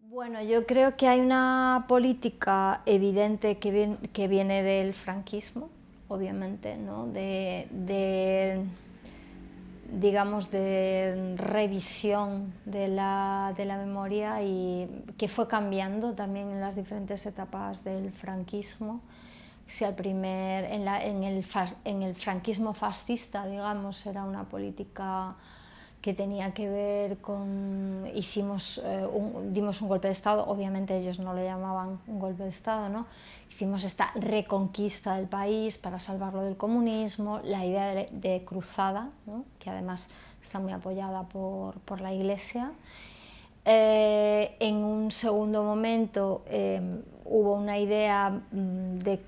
Bueno, yo creo que hay una política evidente que viene del franquismo, obviamente, ¿no? Digamos, de revisión de la memoria y que fue cambiando también en las diferentes etapas del franquismo. Si en el franquismo fascista, digamos, era una política que tenía que ver con, dimos un golpe de Estado, obviamente ellos no le llamaban un golpe de Estado, ¿no? Hicimos esta reconquista del país para salvarlo del comunismo, la idea de cruzada, ¿no? Que además está muy apoyada por la Iglesia. En un segundo momento hubo una idea de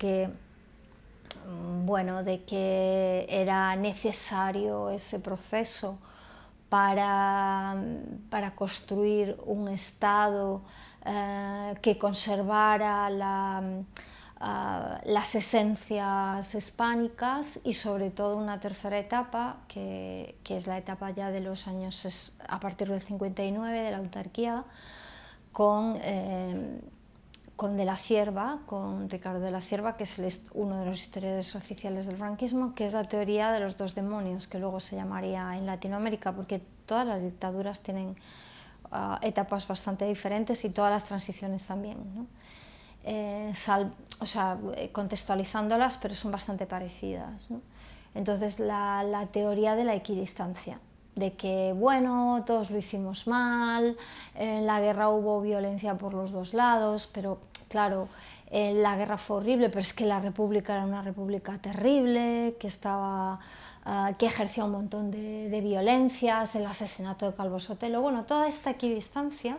que era necesario ese proceso para construir un Estado que conservara las esencias hispánicas y sobre todo una tercera etapa que es la etapa ya de los años a partir del 59 de la autarquía con De la Cierva, con Ricardo de la Cierva, que es uno de los historiadores oficiales del franquismo, que es la teoría de los dos demonios, que luego se llamaría en Latinoamérica, porque todas las dictaduras tienen etapas bastante diferentes y todas las transiciones también, ¿no? Contextualizándolas, pero son bastante parecidas, ¿no? Entonces, la teoría de la equidistancia, de que, bueno, todos lo hicimos mal, en la guerra hubo violencia por los dos lados, pero claro, la guerra fue horrible, pero es que la república era una república terrible, que ejercía un montón de violencias, el asesinato de Calvo Sotelo, bueno, toda esta equidistancia,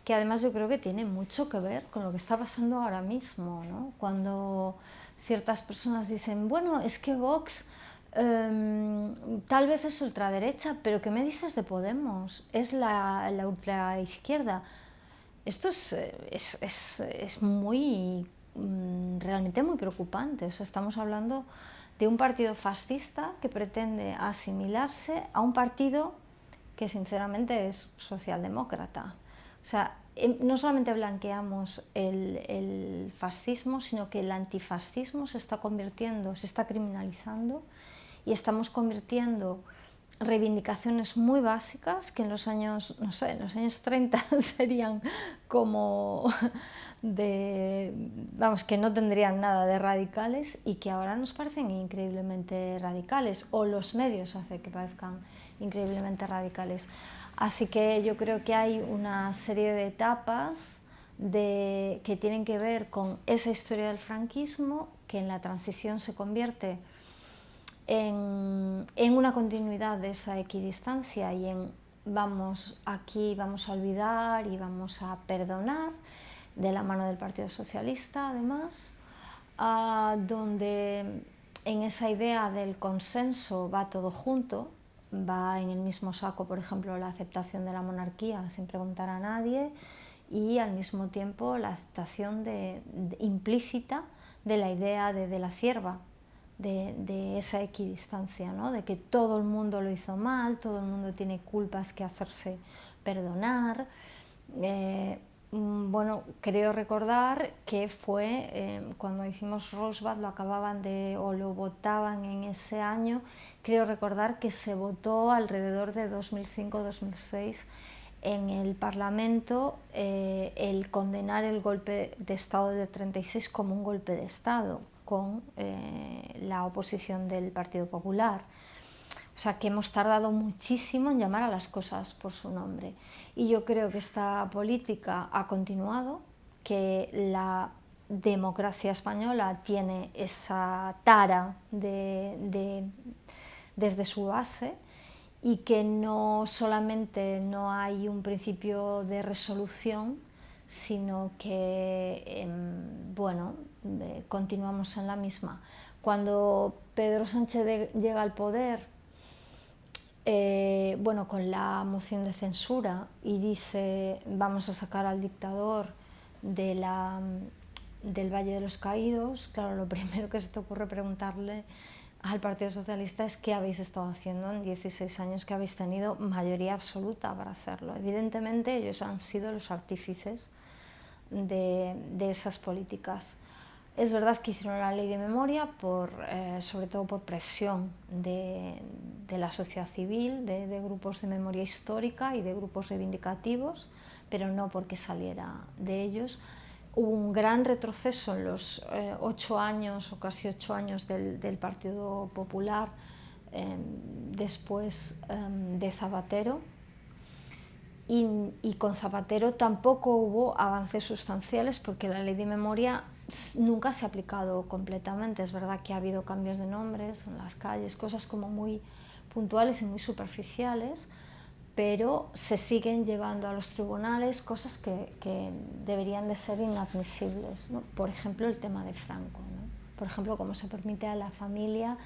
que además yo creo que tiene mucho que ver con lo que está pasando ahora mismo, ¿no? Cuando ciertas personas dicen, bueno, es que Vox tal vez es ultraderecha, pero ¿qué me dices de Podemos? Es la ultraizquierda. Esto es realmente muy preocupante. O sea, estamos hablando de un partido fascista que pretende asimilarse a un partido que sinceramente es socialdemócrata. O sea, no solamente blanqueamos el fascismo, sino que el antifascismo se está convirtiendo, se está criminalizando y estamos convirtiendo reivindicaciones muy básicas que en los años, no sé, en los años 30 serían como vamos, que no tendrían nada de radicales y que ahora nos parecen increíblemente radicales, o los medios hacen que parezcan increíblemente radicales. Así que yo creo que hay una serie de etapas que tienen que ver con esa historia del franquismo, que en la transición se convierte en una continuidad de esa equidistancia y vamos a olvidar y vamos a perdonar, de la mano del Partido Socialista además, donde en esa idea del consenso va todo junto, va en el mismo saco, por ejemplo, la aceptación de la monarquía sin preguntar a nadie y al mismo tiempo la aceptación implícita de la idea de la Cierva, de esa equidistancia, ¿no? De que todo el mundo lo hizo mal, todo el mundo tiene culpas que hacerse perdonar. Bueno, creo recordar que fue cuando hicimos Rosbad, o lo votaban en ese año, creo recordar que se votó alrededor de 2005-2006 en el Parlamento el condenar el golpe de Estado de 36 como un golpe de Estado, con la oposición del Partido Popular. O sea, que hemos tardado muchísimo en llamar a las cosas por su nombre. Y yo creo que esta política ha continuado, que la democracia española tiene esa tara desde su base y que no solamente no hay un principio de resolución, sino que, continuamos en la misma. Cuando Pedro Sánchez llega al poder, con la moción de censura y dice vamos a sacar al dictador del Valle de los Caídos, claro, lo primero que se te ocurre preguntarle al Partido Socialista es qué habéis estado haciendo en 16 años que habéis tenido mayoría absoluta para hacerlo. Evidentemente ellos han sido los artífices de esas políticas. Es verdad que hicieron la ley de memoria sobre todo por presión de la sociedad civil, de grupos de memoria histórica y de grupos reivindicativos, pero no porque saliera de ellos. Hubo un gran retroceso en los 8 años o casi 8 años del Partido Popular después de Zapatero, y con Zapatero tampoco hubo avances sustanciales porque la ley de memoria nunca se ha aplicado completamente. Es verdad que ha habido cambios de nombres en las calles, cosas como muy puntuales y muy superficiales, pero se siguen llevando a los tribunales cosas que deberían de ser inadmisibles, ¿no? Por ejemplo, el tema de Franco, ¿no? Por ejemplo, cómo se permite a la familia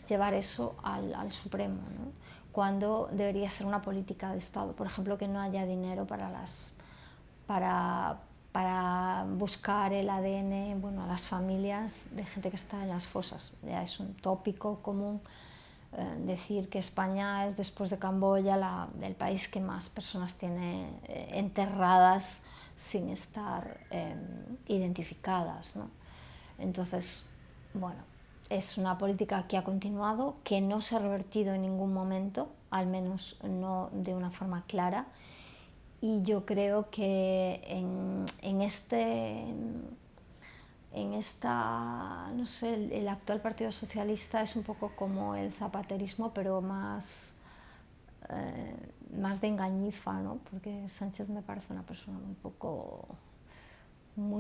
llevar eso al Supremo, ¿no? Cuando debería ser una política de Estado. Por ejemplo, que no haya dinero para buscar el ADN, bueno, a las familias de gente que está en las fosas. Ya es un tópico común decir que España es, después de Camboya, el país que más personas tiene enterradas sin estar identificadas, ¿no? Entonces, bueno, es una política que ha continuado, que no se ha revertido en ningún momento, al menos no de una forma clara, y yo creo que no sé, el actual Partido Socialista es un poco como el zapaterismo, pero más de engañifa, ¿no? Porque Sánchez me parece una persona muy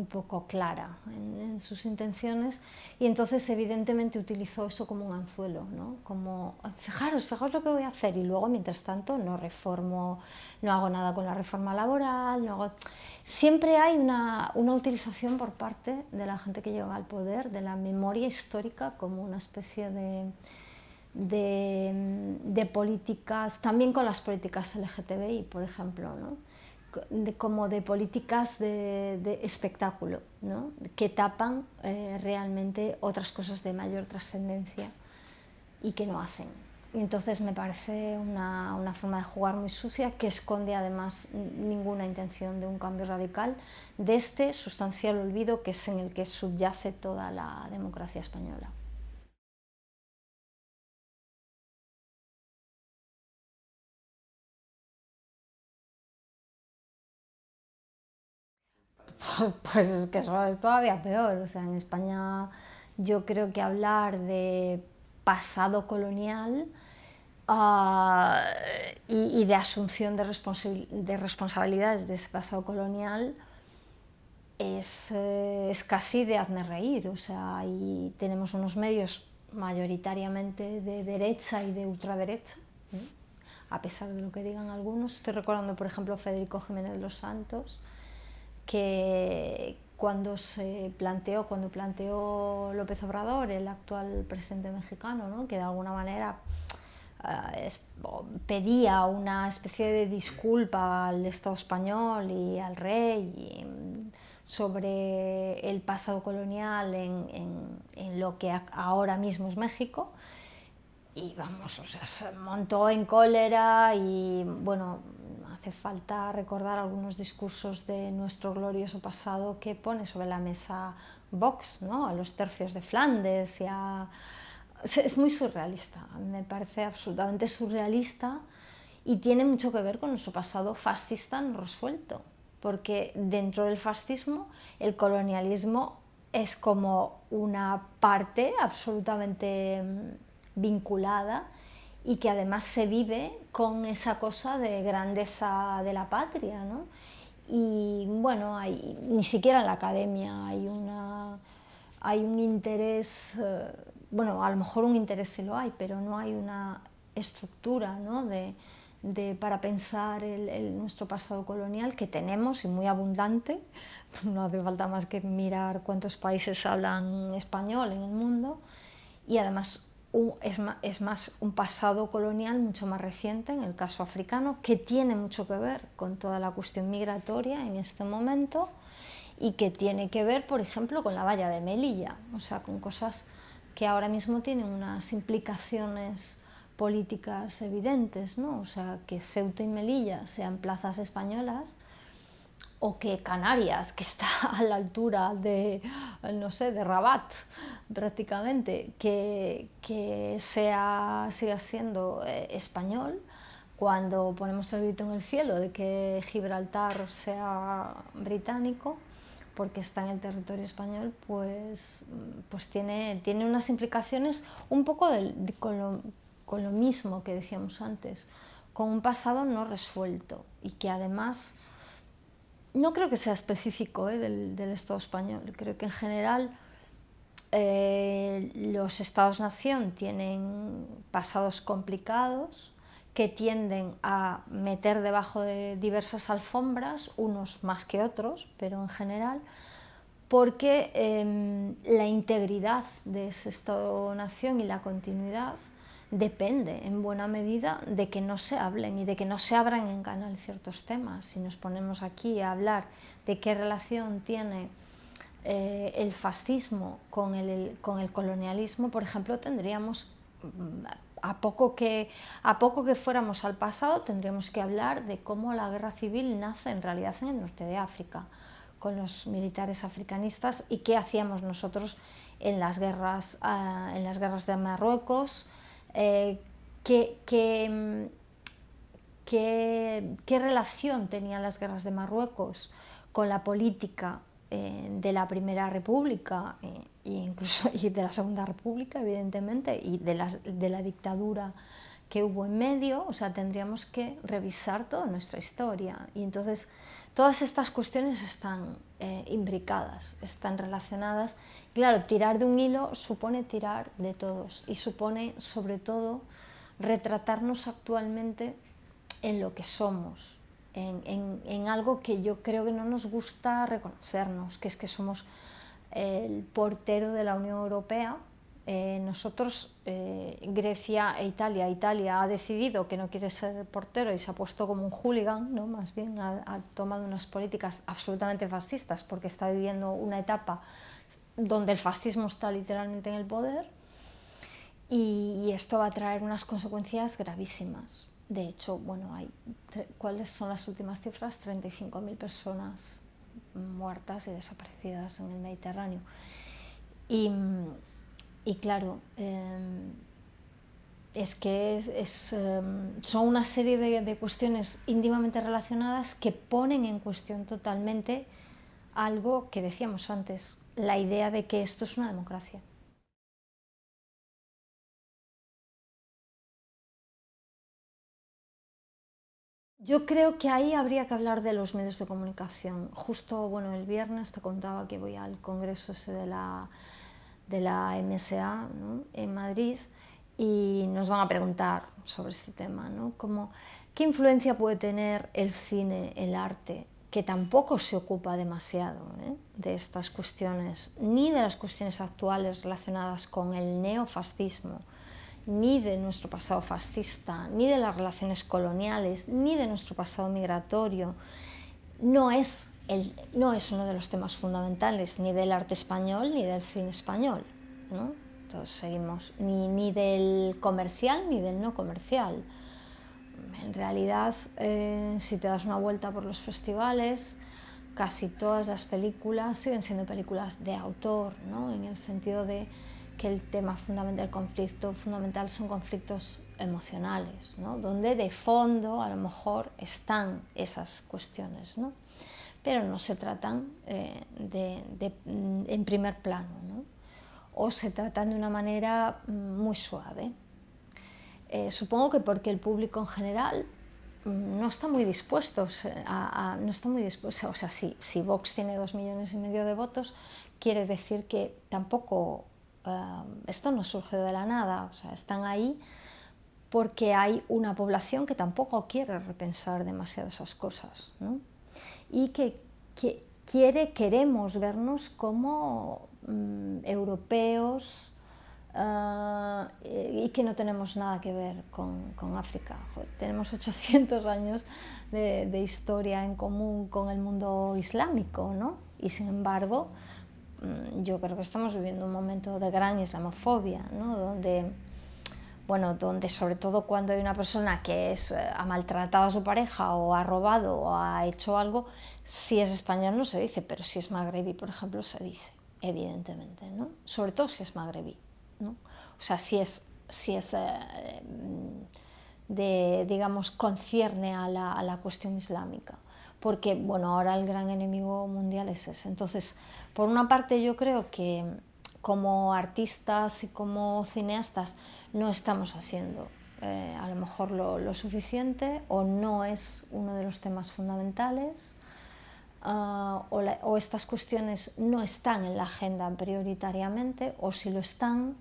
poco clara en sus intenciones, y entonces evidentemente utilizó eso como un anzuelo, ¿no? Como, fijaros lo que voy a hacer, y luego mientras tanto no reformo, no hago nada con la reforma laboral, no hago... Siempre hay una utilización por parte de la gente que llega al poder de la memoria histórica como una especie de políticas, también con las políticas LGTBI, por ejemplo, ¿no? Como de políticas de espectáculo, ¿no? Que tapan realmente otras cosas de mayor trascendencia y que no hacen. Y entonces me parece una forma de jugar muy sucia, que esconde además ninguna intención de un cambio radical de este sustancial olvido que es en el que subyace toda la democracia española. Pues es que eso es todavía peor. O sea, en España yo creo que hablar de pasado colonial y de asunción de responsabilidades de ese pasado colonial es casi de hazme reír. O sea, ahí tenemos unos medios mayoritariamente de derecha y de ultraderecha, ¿no? A pesar de lo que digan algunos. Estoy recordando, por ejemplo, Federico Jiménez de los Santos, que cuando planteó López Obrador, el actual presidente mexicano, ¿no? Que de alguna manera pedía una especie de disculpa al Estado español y al rey sobre el pasado colonial en lo que ahora mismo es México. Y vamos, o sea, se montó en cólera y bueno, hace falta recordar algunos discursos de nuestro glorioso pasado que pone sobre la mesa Vox, ¿no? A los tercios de Flandes es muy surrealista, me parece absolutamente surrealista, y tiene mucho que ver con nuestro pasado fascista no resuelto, porque dentro del fascismo el colonialismo es como una parte absolutamente vinculada y que además se vive con esa cosa de grandeza de la patria, ¿no? Y bueno, ni siquiera en la academia hay un interés, bueno, a lo mejor un interés sí lo hay, pero no hay una estructura, ¿no? Para pensar nuestro pasado colonial, que tenemos y muy abundante. No hace falta más que mirar cuántos países hablan español en el mundo, y además es más un pasado colonial mucho más reciente, en el caso africano, que tiene mucho que ver con toda la cuestión migratoria en este momento, y que tiene que ver, por ejemplo, con la valla de Melilla, o sea, con cosas que ahora mismo tienen unas implicaciones políticas evidentes, ¿no? O sea, que Ceuta y Melilla sean plazas españolas, o que Canarias, que está a la altura de, no sé, de Rabat prácticamente, que siga siendo español, cuando ponemos el grito en el cielo de que Gibraltar sea británico, porque está en el territorio español, pues tiene unas implicaciones un poco con lo mismo que decíamos antes, con un pasado no resuelto y que además no creo que sea específico del Estado español. Creo que en general los Estados-nación tienen pasados complicados que tienden a meter debajo de diversas alfombras, unos más que otros, pero en general, porque la integridad de ese Estado-nación y la continuidad depende en buena medida de que no se hablen y de que no se abran en canal ciertos temas. Si nos ponemos aquí a hablar de qué relación tiene el fascismo con el colonialismo, por ejemplo, tendríamos, a poco que fuéramos al pasado, tendríamos que hablar de cómo la guerra civil nace en realidad en el norte de África, con los militares africanistas, y qué hacíamos nosotros en las guerras de Marruecos, qué relación tenían las guerras de Marruecos con la política de la Primera República e incluso y de la Segunda República, evidentemente, y de la dictadura que hubo en medio. O sea, tendríamos que revisar toda nuestra historia, y entonces todas estas cuestiones están imbricadas, están relacionadas. Claro, tirar de un hilo supone tirar de todos, y supone sobre todo retratarnos actualmente en lo que somos, en algo que yo creo que no nos gusta reconocernos, que es que somos el portero de la Unión Europea. Nosotros, Grecia e Italia ha decidido que no quiere ser portero y se ha puesto como un hooligan, ¿no? Más bien ha tomado unas políticas absolutamente fascistas, porque está viviendo una etapa donde el fascismo está literalmente en el poder, y esto va a traer unas consecuencias gravísimas. De hecho, bueno, ¿cuáles son las últimas cifras? 35.000 personas muertas y desaparecidas en el Mediterráneo. Y claro, es que son una serie de cuestiones íntimamente relacionadas que ponen en cuestión totalmente algo que decíamos antes, la idea de que esto es una democracia. Yo creo que ahí habría que hablar de los medios de comunicación. Justo, bueno, el viernes te contaba que voy al congreso ese de la MSA, ¿no?, en Madrid, y nos van a preguntar sobre este tema, ¿no? Como, ¿qué influencia puede tener el cine, el arte, que tampoco se ocupa demasiado de estas cuestiones, ni de las cuestiones actuales relacionadas con el neofascismo, ni de nuestro pasado fascista, ni de las relaciones coloniales, ni de nuestro pasado migratorio? No es uno de los temas fundamentales ni del arte español ni del cine español, ¿no? Entonces seguimos, ni del comercial ni del no comercial. En realidad, si te das una vuelta por los festivales, casi todas las películas siguen siendo películas de autor, ¿no? En el sentido de que el tema fundamental, el conflicto fundamental, son conflictos emocionales, ¿no?, donde de fondo a lo mejor están esas cuestiones, ¿no?, pero no se tratan en primer plano, ¿no?, o se tratan de una manera muy suave. Supongo que porque el público en general no está muy dispuesto o sea, si Vox tiene 2,5 millones de votos, quiere decir que tampoco esto no surge de la nada. O sea, están ahí porque hay una población que tampoco quiere repensar demasiado esas cosas, ¿no?, y que queremos vernos como europeos, y que no tenemos nada que ver con África. Joder, tenemos 800 años de historia en común con el mundo islámico, ¿no? Y sin embargo, yo creo que estamos viviendo un momento de gran islamofobia, ¿no? Donde sobre todo cuando hay una persona que ha maltratado a su pareja o ha robado o ha hecho algo, si es español no se dice, pero si es magrebí, por ejemplo, se dice, evidentemente, ¿no? Sobre todo si es magrebí, ¿no? O sea, digamos, concierne a la cuestión islámica. Porque, bueno, ahora el gran enemigo mundial es ese. Entonces, por una parte yo creo que como artistas y como cineastas no estamos haciendo a lo mejor lo suficiente, o no es uno de los temas fundamentales, o estas cuestiones no están en la agenda prioritariamente, o si lo están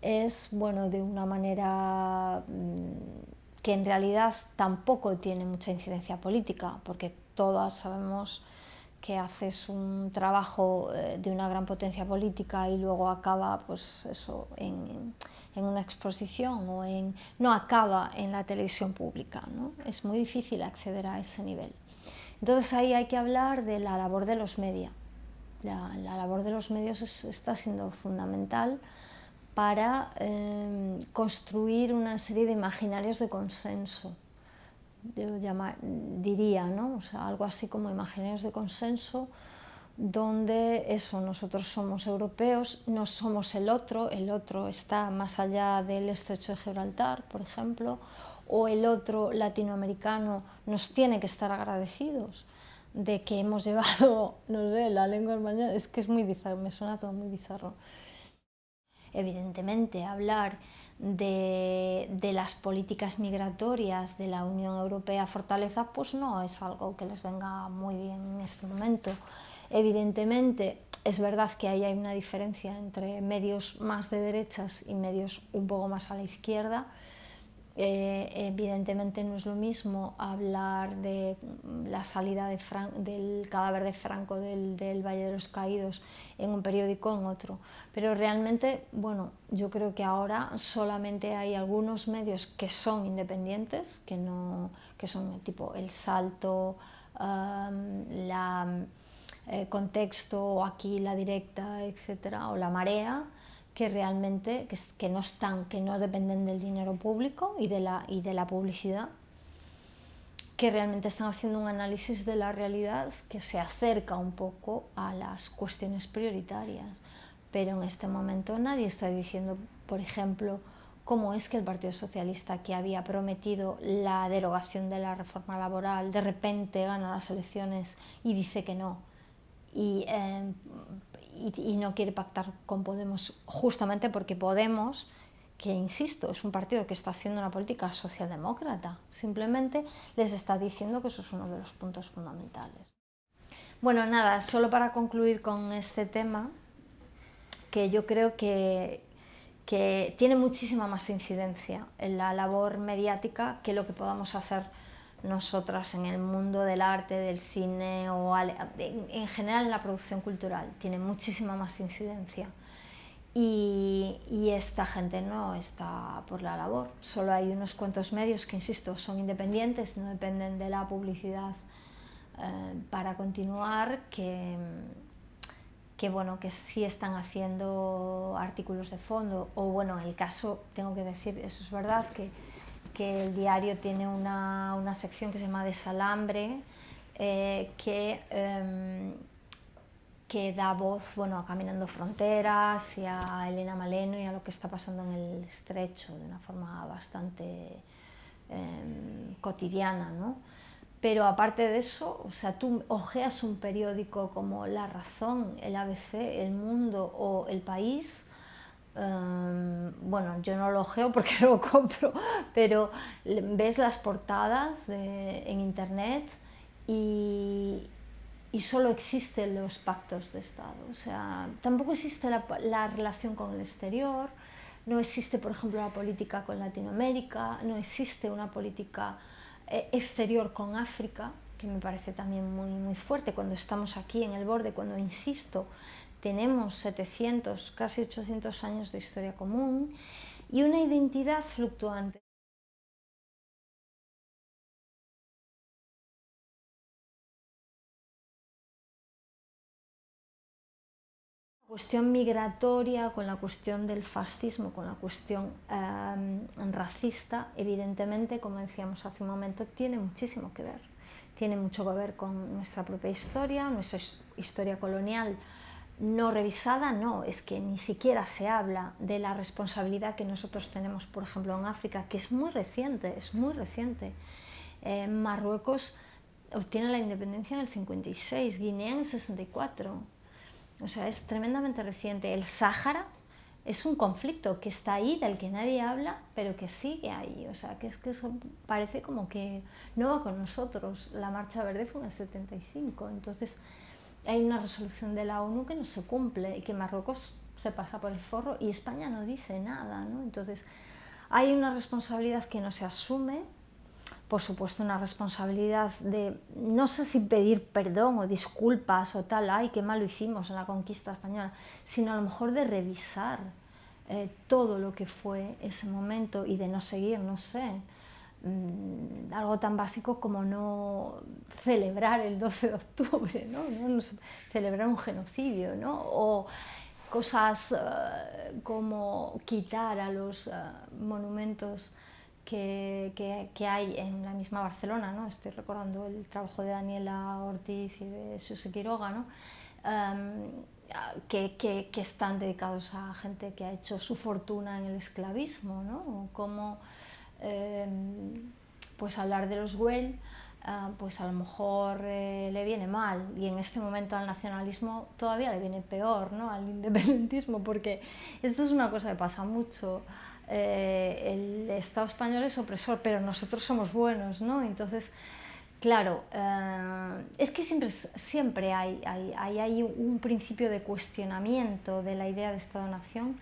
es, bueno, de una manera que en realidad tampoco tiene mucha incidencia política, porque todas sabemos que haces un trabajo de una gran potencia política y luego acaba, pues eso, en una exposición o no acaba en la televisión pública, ¿no? Es muy difícil acceder a ese nivel. Entonces ahí hay que hablar de la labor de los medios. La labor de los medios está siendo fundamental para construir una serie de imaginarios de consenso, diría, ¿no? O sea, algo así como imaginarios de consenso, donde nosotros somos europeos, no somos el otro está más allá del estrecho de Gibraltar, por ejemplo, o el otro latinoamericano nos tiene que estar agradecidos de que hemos llevado, no sé, la lengua española, es que es muy bizarro, me suena todo muy bizarro. Evidentemente, hablar de las políticas migratorias de la Unión Europea fortaleza, pues no es algo que les venga muy bien en este momento. Evidentemente, es verdad que ahí hay una diferencia entre medios más de derechas y medios un poco más a la izquierda. Evidentemente no es lo mismo hablar de la salida del cadáver de Franco del Valle de los Caídos en un periódico en otro, pero realmente, bueno, yo creo que ahora solamente hay algunos medios que son independientes, que son tipo El Salto, Contexto, o Aquí La Directa, etcétera, o La Marea, que realmente que no dependen del dinero público y de la publicidad, que realmente están haciendo un análisis de la realidad que se acerca un poco a las cuestiones prioritarias. Pero en este momento nadie está diciendo, por ejemplo, cómo es que el Partido Socialista, que había prometido la derogación de la reforma laboral, de repente gana las elecciones y dice que no. Y no quiere pactar con Podemos justamente porque Podemos, que insisto, es un partido que está haciendo una política socialdemócrata, simplemente les está diciendo que eso es uno de los puntos fundamentales. Bueno, nada, solo para concluir con este tema, que yo creo que tiene muchísima más incidencia en la labor mediática que lo que podamos hacer nosotras en el mundo del arte, del cine o en general en la producción cultural. Tiene muchísima más incidencia. Y esta gente no está por la labor. Solo hay unos cuantos medios que, insisto, son independientes, no dependen de la publicidad para continuar, bueno, que sí están haciendo artículos de fondo, o bueno, en el caso, tengo que decir, eso es verdad, que el diario tiene una sección que se llama Desalambre, que da voz, bueno, a Caminando Fronteras y a Elena Maleno y a lo que está pasando en el Estrecho de una forma bastante cotidiana, ¿no? Pero aparte de eso, o sea, tú hojeas un periódico como La Razón, el ABC, El Mundo o El País. Bueno, yo no lo ojeo porque no lo compro, pero ves las portadas en internet y solo existen los pactos de Estado. O sea, tampoco existe la relación con el exterior, no existe, por ejemplo, la política con Latinoamérica, no existe una política exterior con África, que me parece también muy, muy fuerte cuando estamos aquí en el borde, cuando, insisto, tenemos 700, casi 800 años de historia común y una identidad fluctuante. Cuestión migratoria, con la cuestión del fascismo, con la cuestión racista, evidentemente, como decíamos hace un momento, tiene muchísimo que ver. Tiene mucho que ver con nuestra propia historia, nuestra historia colonial no revisada, no, es que ni siquiera se habla de la responsabilidad que nosotros tenemos, por ejemplo, en África, que es muy reciente, es muy reciente. Marruecos obtiene la independencia en el 56, Guinea en el 64. O sea, es tremendamente reciente. El Sáhara es un conflicto que está ahí, del que nadie habla, pero que sigue ahí. O sea, que es que eso parece como que no va con nosotros. La Marcha Verde fue en el 75. Entonces, hay una resolución de la ONU que no se cumple y que Marruecos se pasa por el forro y España no dice nada, ¿no? Entonces, hay una responsabilidad que no se asume. Por supuesto, una responsabilidad de, no sé si pedir perdón o disculpas o tal, ay, qué mal lo hicimos en la conquista española, sino a lo mejor de revisar todo lo que fue ese momento y de no seguir, no sé, algo tan básico como no celebrar el 12 de octubre, ¿no? No sé, celebrar un genocidio, ¿no? O cosas como quitar a los monumentos que hay en la misma Barcelona, ¿no? Estoy recordando el trabajo de Daniela Ortiz y de Susi Quiroga, ¿no? Que están dedicados a gente que ha hecho su fortuna en el esclavismo, ¿no? O como pues hablar de los Güell, pues a lo mejor le viene mal, y en este momento al nacionalismo todavía le viene peor, ¿no? Al independentismo, porque esto es una cosa que pasa mucho. El Estado español es opresor, pero nosotros somos buenos, ¿no? Entonces, claro, es que siempre hay un principio de cuestionamiento de la idea de Estado-nación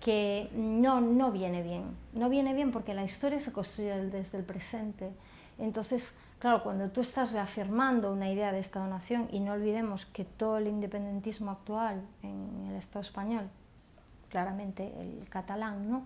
que no viene bien. No viene bien porque la historia se construye desde el presente. Entonces, claro, cuando tú estás reafirmando una idea de Estado-nación, y no olvidemos que todo el independentismo actual en el Estado español, claramente el catalán, ¿no?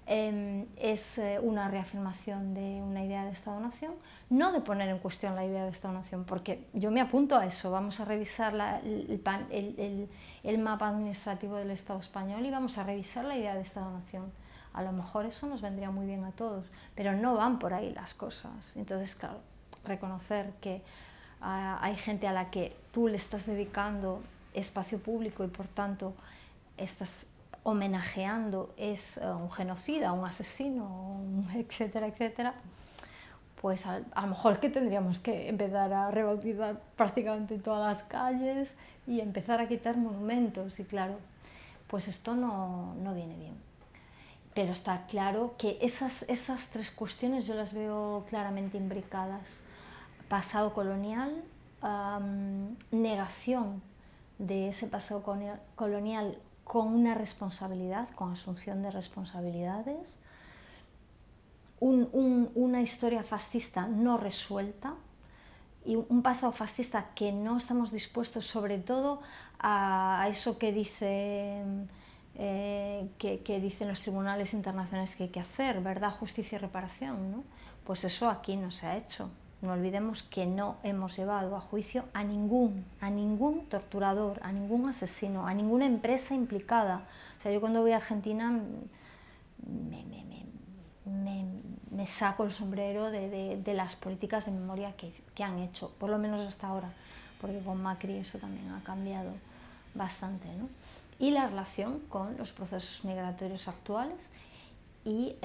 Es una reafirmación de una idea de Estado-nación, no de poner en cuestión la idea de Estado-nación, porque yo me apunto a eso, vamos a revisar el mapa administrativo del Estado español y vamos a revisar la idea de Estado-nación. A lo mejor eso nos vendría muy bien a todos, pero no van por ahí las cosas. Entonces, claro, reconocer que hay gente a la que tú le estás dedicando espacio público y por tanto estás homenajeando es un genocida, un asesino, etcétera, etcétera, pues a lo mejor que tendríamos que empezar a rebautizar prácticamente todas las calles y empezar a quitar monumentos, y claro, pues esto no viene bien. Pero está claro que esas tres cuestiones yo las veo claramente imbricadas. Pasado colonial, negación de ese pasado colonial con una responsabilidad, con asunción de responsabilidades, una historia fascista no resuelta y un pasado fascista que no estamos dispuestos, sobre todo a eso que dicen los tribunales internacionales que hay que hacer, verdad, justicia y reparación, ¿no? Pues eso aquí no se ha hecho. No olvidemos que no hemos llevado a juicio a ningún torturador, a ningún asesino, a ninguna empresa implicada. O sea, yo cuando voy a Argentina me saco el sombrero de las políticas de memoria que han hecho, por lo menos hasta ahora, porque con Macri eso también ha cambiado bastante, ¿no? Y la relación con los procesos migratorios actuales y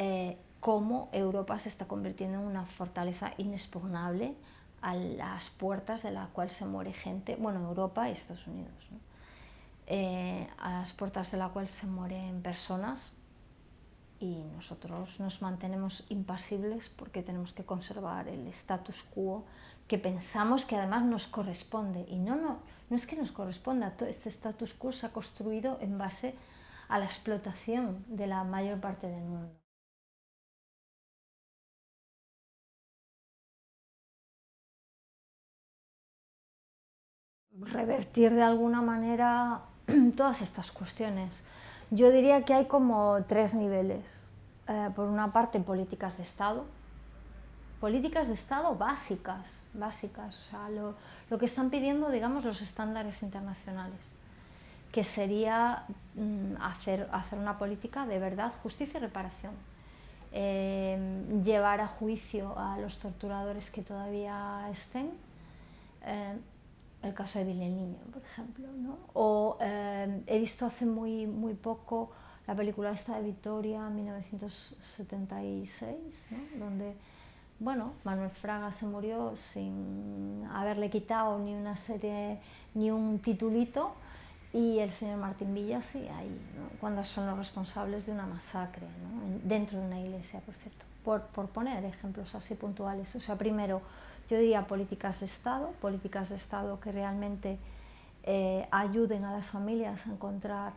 cómo Europa se está convirtiendo en una fortaleza inexpugnable a las puertas de la cual se muere gente, bueno, Europa y Estados Unidos, ¿no? A las puertas de la cual se mueren personas, y nosotros nos mantenemos impasibles porque tenemos que conservar el status quo que pensamos que además nos corresponde, y no es que nos corresponda. Todo este status quo se ha construido en base a la explotación de la mayor parte del mundo. Revertir de alguna manera todas estas cuestiones. Yo diría que hay como tres niveles. Por una parte, políticas de Estado básicas, o sea, lo que están pidiendo, digamos, los estándares internacionales, que sería hacer una política de verdad, justicia y reparación. Llevar a juicio a los torturadores que todavía estén, el caso de Billy el Niño, por ejemplo, ¿no? O he visto hace muy poco la película esta de Vitoria, 1976, ¿no? Donde, bueno, Manuel Fraga se murió sin haberle quitado ni una serie, ni un titulito, y el señor Martín Villa sigue ahí, ¿no? Cuando son los responsables de una masacre, ¿no? Dentro de una iglesia, por cierto, por poner ejemplos así puntuales. O sea, primero, yo diría políticas de Estado que realmente ayuden a las familias a encontrar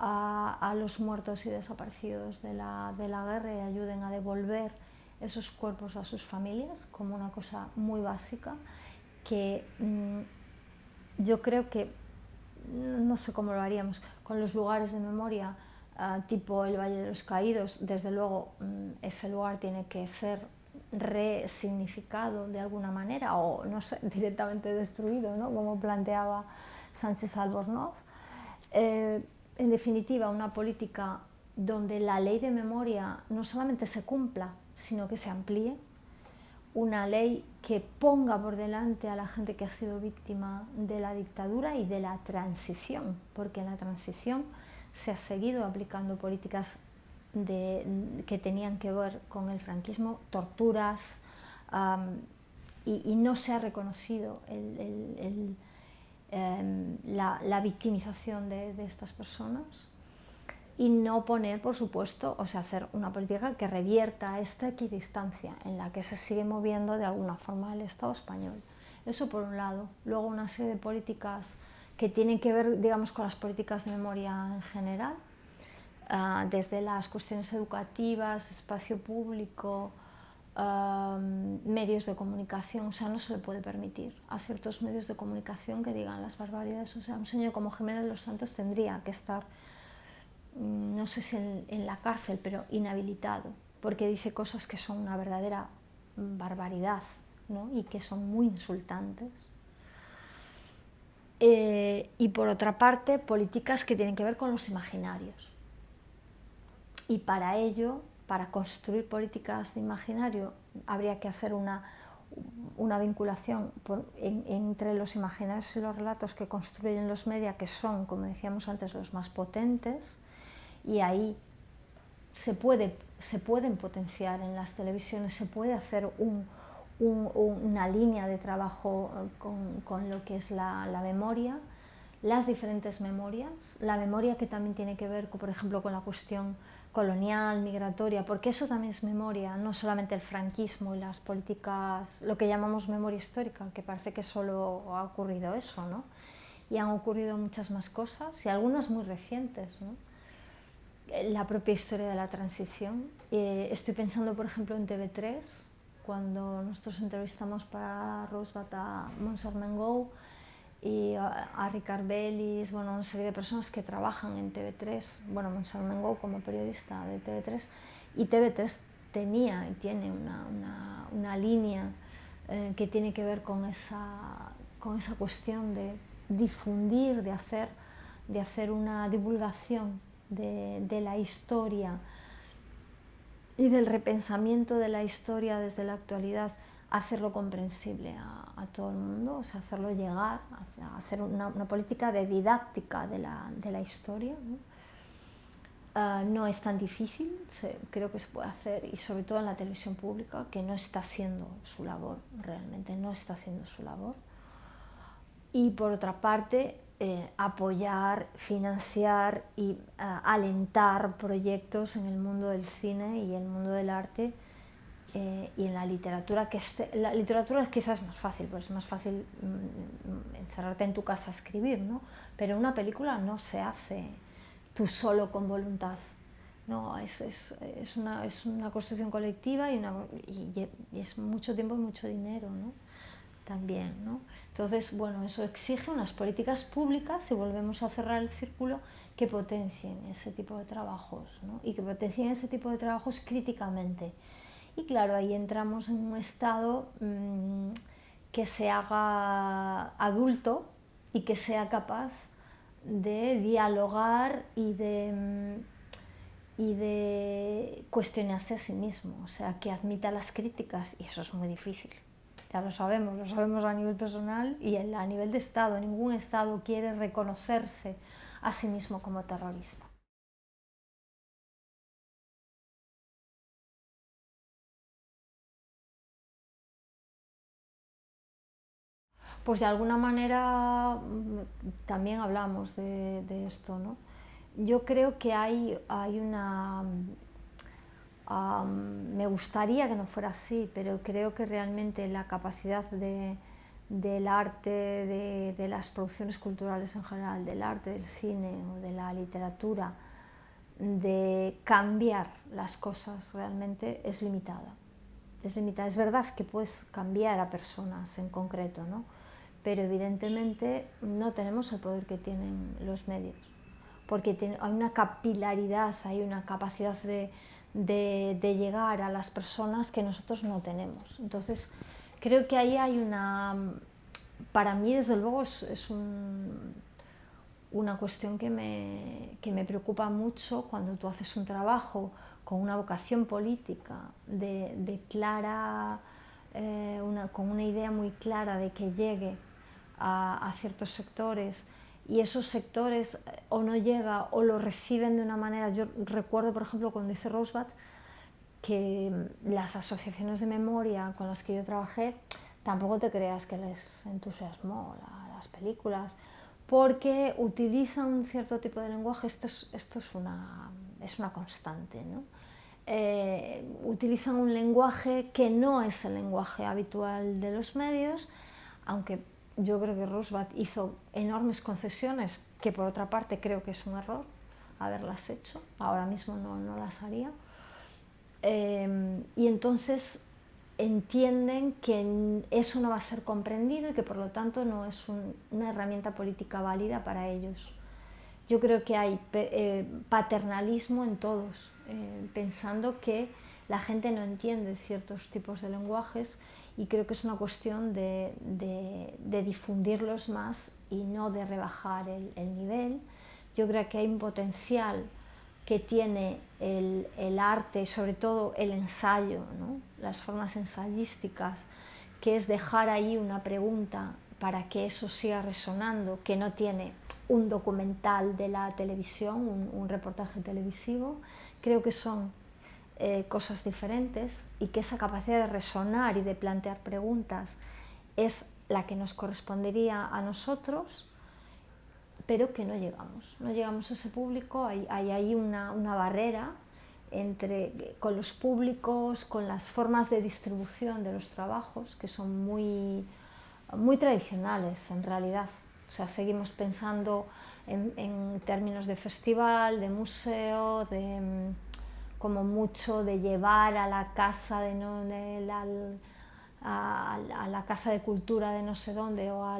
a los muertos y desaparecidos de la guerra y ayuden a devolver esos cuerpos a sus familias, como una cosa muy básica, que yo creo que no sé cómo lo haríamos con los lugares de memoria, tipo el Valle de los Caídos. Desde luego ese lugar tiene que ser resignificado de alguna manera, o no sé, directamente destruido, ¿no? Como planteaba Sánchez Albornoz. En definitiva, una política donde la ley de memoria no solamente se cumpla, sino que se amplíe, una ley que ponga por delante a la gente que ha sido víctima de la dictadura y de la transición, porque en la transición se ha seguido aplicando políticas que tenían que ver con el franquismo, torturas, y no se ha reconocido la victimización de estas personas. Y no poner, por supuesto, o sea, hacer una política que revierta esta equidistancia en la que se sigue moviendo de alguna forma el Estado español. Eso por un lado. Luego una serie de políticas que tienen que ver, digamos, con las políticas de memoria en general, desde las cuestiones educativas, espacio público, medios de comunicación. O sea, no se le puede permitir a ciertos medios de comunicación que digan las barbaridades. O sea, un señor como Jiménez Los Santos tendría que estar, no sé si en la cárcel, pero inhabilitado, porque dice cosas que son una verdadera barbaridad, ¿no? Y que son muy insultantes. Y por otra parte, políticas que tienen que ver con los imaginarios. Y para ello, para construir políticas de imaginario, habría que hacer una vinculación entre los imaginarios y los relatos que construyen los media, que son, como decíamos antes, los más potentes, y ahí se pueden potenciar en las televisiones, se puede hacer una línea de trabajo con lo que es la memoria, las diferentes memorias, la memoria que también tiene que ver, por ejemplo, con la cuestión colonial, migratoria, porque eso también es memoria, no solamente el franquismo y las políticas, lo que llamamos memoria histórica, que parece que solo ha ocurrido eso, ¿no? Y han ocurrido muchas más cosas, y algunas muy recientes, ¿no? La propia historia de la transición. Estoy pensando, por ejemplo, en TV3, cuando nosotros entrevistamos para Rosbat a Montse Armengou y a Ricard Bellis, bueno, una serie de personas que trabajan en TV3, bueno, Montse Armengou como periodista de TV3, y TV3 tenía y tiene una línea que tiene que ver con esa cuestión de difundir, de hacer una divulgación de la historia y del repensamiento de la historia desde la actualidad, hacerlo comprensible a todo el mundo, o sea, hacerlo llegar, hacer una política de didáctica de la historia, ¿no? No es tan difícil, creo que se puede hacer, y sobre todo en la televisión pública, que no está haciendo su labor, realmente no está haciendo su labor. Y por otra parte, apoyar, financiar y alentar proyectos en el mundo del cine y el mundo del arte, y en la literatura, la literatura es quizás más fácil, porque es más fácil encerrarte en tu casa a escribir, ¿no? Pero una película no se hace tú solo con voluntad, ¿no? Es una construcción colectiva y es mucho tiempo y mucho dinero, ¿no? También, ¿no? Entonces, bueno, eso exige unas políticas públicas, y volvemos a cerrar el círculo, que potencien ese tipo de trabajos, ¿no? Y que potencien ese tipo de trabajos críticamente. Y claro, ahí entramos en un estado que se haga adulto y que sea capaz de dialogar y de cuestionarse a sí mismo, o sea, que admita las críticas, y eso es muy difícil. Ya lo sabemos a nivel personal y a nivel de Estado. Ningún Estado quiere reconocerse a sí mismo como terrorista. Pues de alguna manera también hablamos de esto, ¿no? Yo creo que hay una... me gustaría que no fuera así, pero creo que realmente la capacidad del arte, de las producciones culturales en general, del arte, del cine o de la literatura, de cambiar las cosas realmente es limitada. Es limitada. Es verdad que puedes cambiar a personas en concreto, ¿no? Pero evidentemente no tenemos el poder que tienen los medios, porque hay una capilaridad, hay una capacidad de llegar a las personas que nosotros no tenemos. Entonces, creo que ahí hay una... Para mí, desde luego, es una cuestión que me preocupa mucho cuando tú haces un trabajo con una vocación política, de clara, con una idea muy clara de que llegue a ciertos sectores, y esos sectores o no llega o lo reciben de una manera. Yo recuerdo, por ejemplo, cuando hice Rosebud, que las asociaciones de memoria con las que yo trabajé tampoco te creas que les entusiasmó las películas, porque utilizan un cierto tipo de lenguaje. Esto es una constante, ¿no? Utilizan un lenguaje que no es el lenguaje habitual de los medios, aunque yo creo que Rosebud hizo enormes concesiones, que por otra parte creo que es un error haberlas hecho, ahora mismo no las haría. Y entonces entienden que eso no va a ser comprendido y que por lo tanto no es una herramienta política válida para ellos. Yo creo que hay paternalismo en todos, pensando que la gente no entiende ciertos tipos de lenguajes, y creo que es una cuestión de difundirlos más y no de rebajar el nivel. Yo creo que hay un potencial que tiene el arte y sobre todo el ensayo, ¿no? Las formas ensayísticas, que es dejar ahí una pregunta para que eso siga resonando, que no tiene un documental de la televisión, un reportaje televisivo. Creo que son cosas diferentes, y que esa capacidad de resonar y de plantear preguntas es la que nos correspondería a nosotros, pero que no llegamos a ese público. Hay ahí una barrera con los públicos, con las formas de distribución de los trabajos, que son muy tradicionales en realidad. O sea, seguimos pensando en términos de festival, de museo, como mucho de llevar a la casa a la casa de cultura de no sé dónde, o a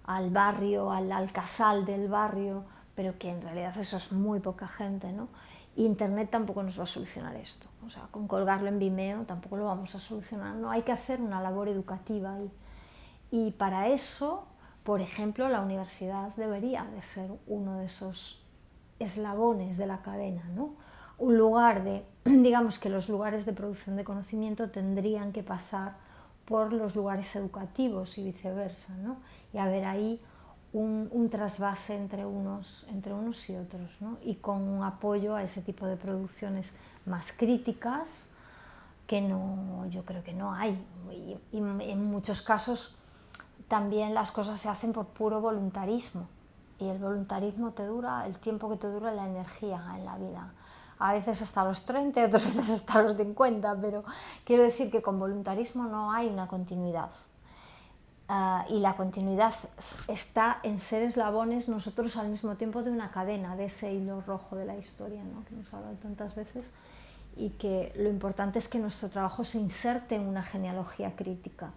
al barrio, al casal del barrio, pero que en realidad eso es muy poca gente, ¿no? Internet tampoco nos va a solucionar esto, o sea, con colgarlo en Vimeo tampoco lo vamos a solucionar, ¿no? Hay que hacer una labor educativa ahí. Y para eso, por ejemplo, la universidad debería de ser uno de esos eslabones de la cadena, ¿no? Un lugar digamos que los lugares de producción de conocimiento tendrían que pasar por los lugares educativos y viceversa, ¿no? Y haber ahí un trasvase entre unos y otros, ¿no? Y con un apoyo a ese tipo de producciones más críticas, que no, yo creo que no hay. Y en muchos casos también las cosas se hacen por puro voluntarismo, y el voluntarismo te dura el tiempo que te dura la energía en la vida. A veces hasta los 30 y otras veces hasta los 50, pero quiero decir que con voluntarismo no hay una continuidad. Y la continuidad está en ser eslabones nosotros al mismo tiempo de una cadena, de ese hilo rojo de la historia, ¿no? Que hemos hablado tantas veces, y que lo importante es que nuestro trabajo se inserte en una genealogía crítica.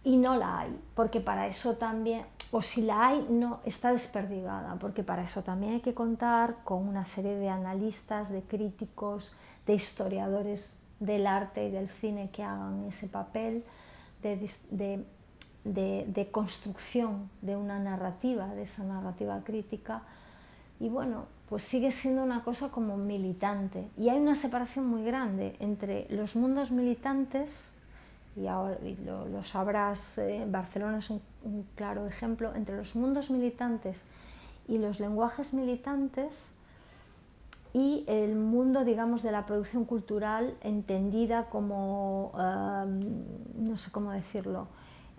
Y no la hay, porque para eso también, o si la hay, no está desperdigada, porque para eso también hay que contar con una serie de analistas, de críticos, de historiadores del arte y del cine que hagan ese papel de de construcción de una narrativa, de esa narrativa crítica, y bueno, pues sigue siendo una cosa como militante. Y hay una separación muy grande entre los mundos militantes, y ahora lo sabrás, Barcelona es un claro ejemplo, entre los mundos militantes y los lenguajes militantes, y el mundo, digamos, de la producción cultural entendida como, no sé cómo decirlo,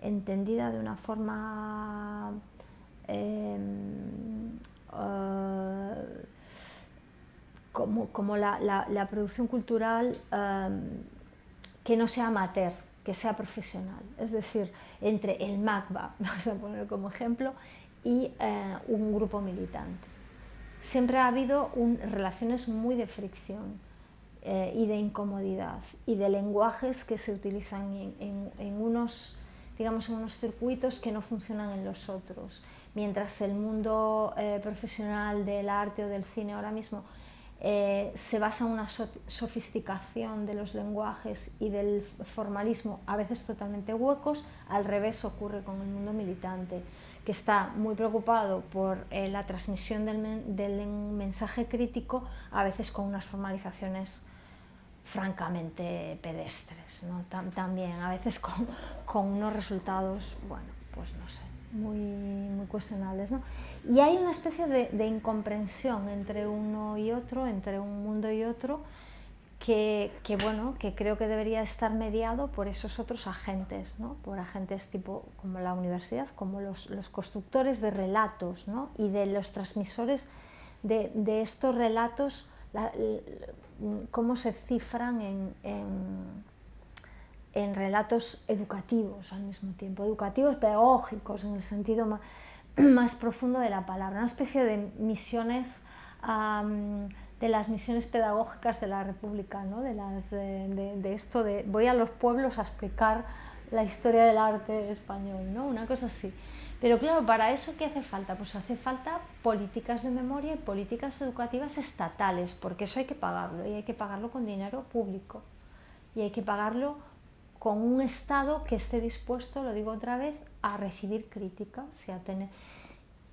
entendida de una forma como la producción cultural que no sea amateur, que sea profesional. Es decir, entre el MACBA, vamos a poner como ejemplo, y un grupo militante. Siempre ha habido relaciones muy de fricción y de incomodidad, y de lenguajes que se utilizan en unos, digamos, en unos circuitos que no funcionan en los otros. Mientras el mundo profesional del arte o del cine ahora mismo se basa en una sofisticación de los lenguajes y del formalismo, a veces totalmente huecos, al revés ocurre con el mundo militante, que está muy preocupado por la transmisión del mensaje crítico, a veces con unas formalizaciones francamente pedestres, ¿no? También a veces con unos resultados, bueno, pues no sé, muy cuestionables, ¿no? Y hay una especie de incomprensión entre uno y otro, entre un mundo y otro, bueno, que creo que debería estar mediado por esos otros agentes, ¿no? Por agentes tipo como la universidad, como los constructores de relatos, ¿no? Y de los transmisores de estos relatos, cómo se cifran en relatos educativos al mismo tiempo, educativos, pedagógicos, en el sentido más profundo de la palabra, una especie de misiones, de las misiones pedagógicas de la República, ¿no? de esto de voy a los pueblos a explicar la historia del arte español, ¿no? Una cosa así. Pero claro, para eso, ¿qué hace falta? Pues hace falta políticas de memoria y políticas educativas estatales, porque eso hay que pagarlo, y hay que pagarlo con dinero público, y hay que pagarlo con un Estado que esté dispuesto, lo digo otra vez, a recibir críticas y a tener...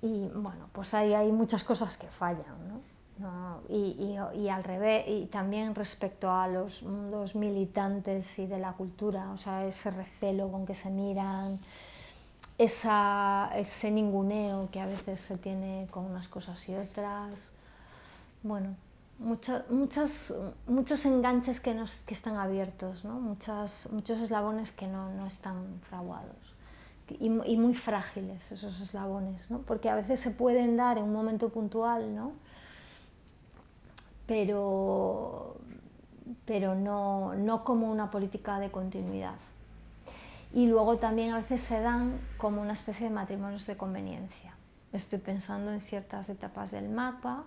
Y bueno, pues ahí hay muchas cosas que fallan, ¿no? Y al revés, y también respecto a los mundos militantes y de la cultura, o sea, ese recelo con que se miran, ese ninguneo que a veces se tiene con unas cosas y otras, bueno, muchos enganches que están abiertos, ¿no? Muchos eslabones que no están fraguados, y muy frágiles esos eslabones, ¿no? Porque a veces se pueden dar en un momento puntual, ¿no? pero no como una política de continuidad. Y luego también a veces se dan como una especie de matrimonios de conveniencia. Estoy pensando en ciertas etapas del MACBA,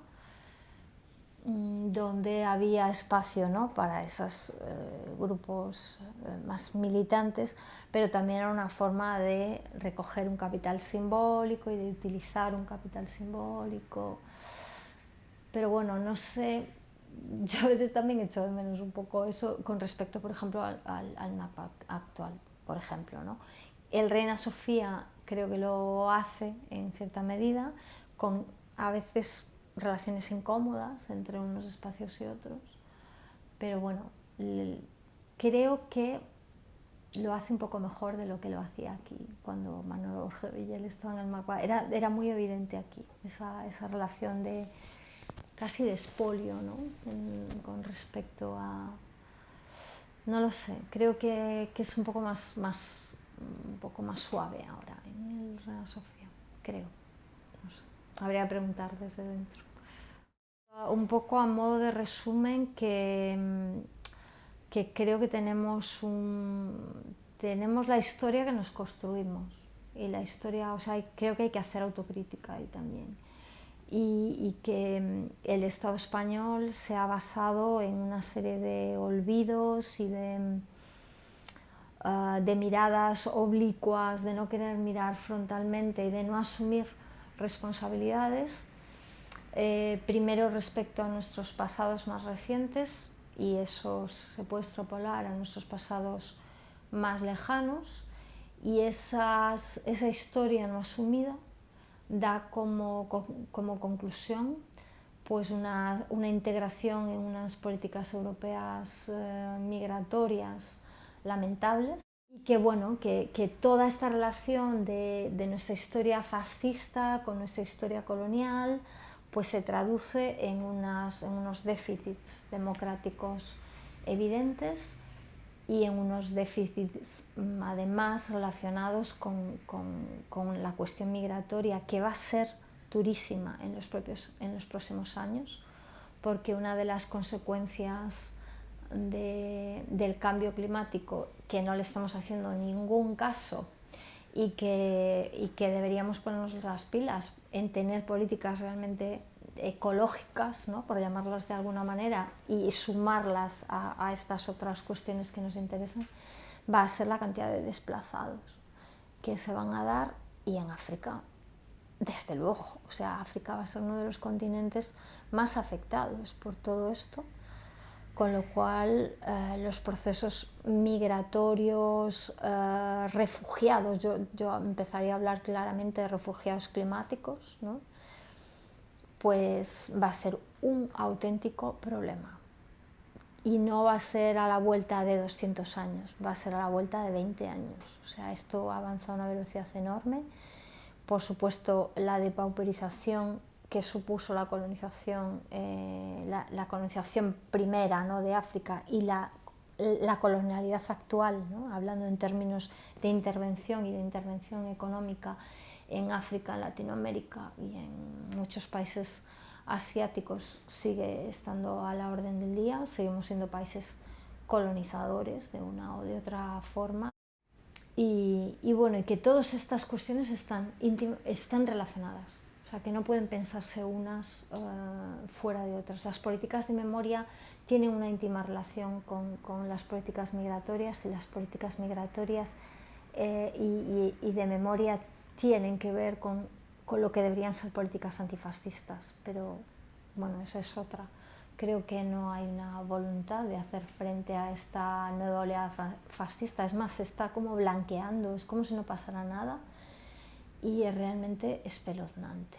donde había espacio, ¿no? Para esos grupos más militantes, pero también era una forma de recoger un capital simbólico y de utilizar un capital simbólico. Pero bueno, no sé, yo a veces también echo de menos un poco eso con respecto, por ejemplo, al MACBA actual, por ejemplo, ¿no? El Reina Sofía creo que lo hace en cierta medida, con a veces relaciones incómodas entre unos espacios y otros, pero bueno, creo que lo hace un poco mejor de lo que lo hacía aquí, cuando Manuel Jorge Villel estaba en el MACBA. Era muy evidente aquí esa relación de casi de expolio, ¿no? Con respecto a... No lo sé, creo que es un poco más suave ahora en el Reina Sofía, creo. No sé. Habría que preguntar desde dentro. Un poco a modo de resumen, que creo que tenemos la historia que nos construimos, y la historia, o sea, creo que hay que hacer autocrítica ahí también, y que el Estado español se ha basado en una serie de olvidos y de miradas oblicuas, de no querer mirar frontalmente y de no asumir responsabilidades, primero respecto a nuestros pasados más recientes, y eso se puede extrapolar a nuestros pasados más lejanos, y esa historia no asumida da como conclusión pues una integración en unas políticas europeas migratorias lamentables, y que, bueno, que toda esta relación de nuestra historia fascista con nuestra historia colonial pues se traduce en unos déficits democráticos evidentes y en unos déficits además relacionados con la cuestión migratoria, que va a ser durísima en los próximos años, porque una de las consecuencias del cambio climático, que no le estamos haciendo ningún caso y que deberíamos ponernos las pilas en tener políticas realmente ecológicas, ¿no?, por llamarlas de alguna manera, y sumarlas a estas otras cuestiones que nos interesan, va a ser la cantidad de desplazados que se van a dar, y en África, desde luego. O sea, África va a ser uno de los continentes más afectados por todo esto, con lo cual los procesos migratorios, refugiados, yo empezaría a hablar claramente de refugiados climáticos, ¿no?, pues va a ser un auténtico problema. Y no va a ser a la vuelta de 200 años, va a ser a la vuelta de 20 años. O sea, esto avanza a una velocidad enorme. Por supuesto, la depauperización que supuso la colonización, la colonización primera, ¿no?, de África, y la colonialidad actual, ¿no?, hablando en términos de intervención y de intervención económica en África, en Latinoamérica y en muchos países asiáticos, sigue estando a la orden del día. Seguimos siendo países colonizadores de una o de otra forma. Y bueno, y que todas estas cuestiones están relacionadas, o sea, que no pueden pensarse unas fuera de otras. Las políticas de memoria tienen una íntima relación con las políticas migratorias, y las políticas migratorias y de memoria tienen que ver con lo que deberían ser políticas antifascistas, pero bueno, esa es otra. Creo que no hay una voluntad de hacer frente a esta nueva oleada fascista. Es más, se está como blanqueando, es como si no pasara nada, y es realmente espeluznante.